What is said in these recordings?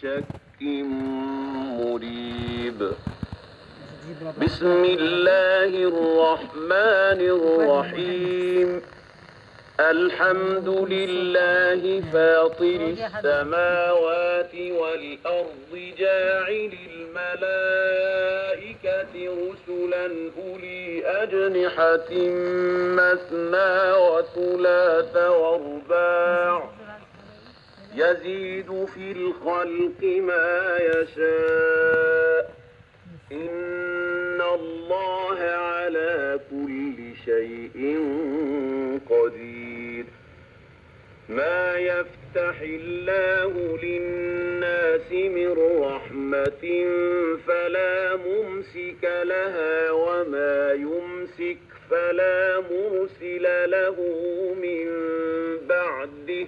شك مريب. بسم الله الرحمن الرحيم. الحمد لله فاطر السماوات والأرض جاعل الملائكة رسلا أولي أجنحة مثنى وثلاث ورباع يزيد في الخلق ما يشاء إن الله على كل شيء قدير. ما يفتح الله للناس من رحمة فلا ممسك لها وما يمسك فلا مرسل له من بعده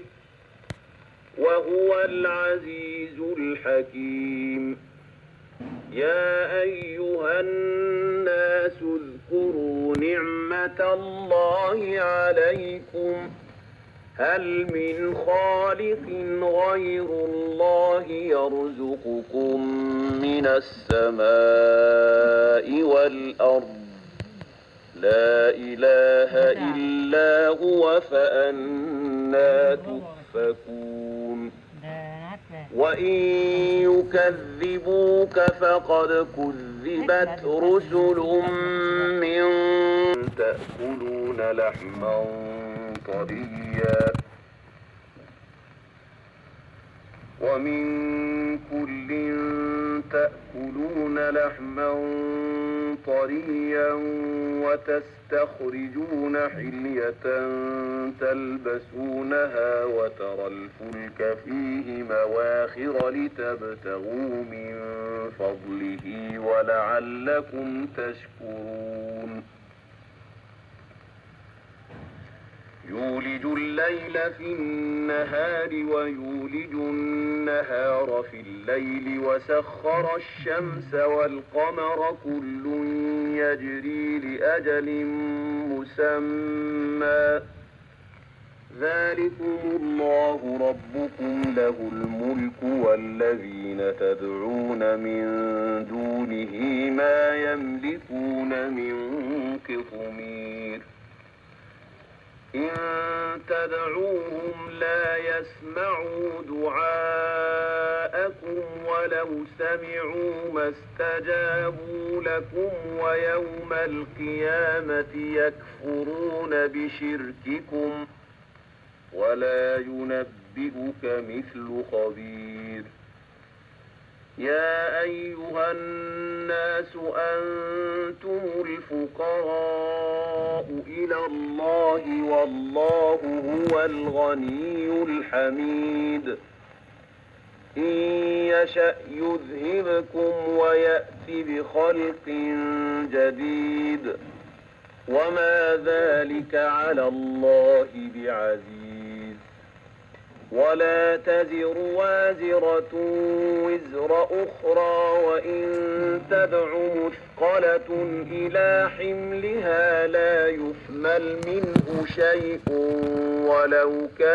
وهو العزيز الحكيم. يا أيها الناس اذكروا نعمة الله عليكم هل من خالق غير الله يرزقكم من السماء والأرض لا إله إلا هو فأنى تؤفكون. وإن يكذبوك فقد كذبت رسل من تأكلون لحما طريا ومن كل تأكلون لحما طريا وتستخرجون حلية تلبسونها وترى الفلك فيه مواخر لتبتغوا من فضله ولعلكم تشكرون. يولج الليل في النهار ويولج النهار في الليل وسخر الشمس والقمر كل يجري لأجل مسمى ذلكم الله ربكم له الملك والذين تدعون من دونه ما يملكون من قطمير. إن تدعوهم لا يسمعوا دعاءكم ولو سمعوا ما استجابوا لكم ويوم القيامة يكفرون بشرككم ولا ينبئك مثل خبير. يا أيها الناس أنتم الفقراء إلى الله والله هو الغني الحميد. إن يشأ يذهبكم ويأتي بخلق جديد وما ذلك على الله بعزيز. ولا تزر وازرة وزر أخرى وإن تدع مثقلة إلى حملها لا يحمل منه شيء ولو كان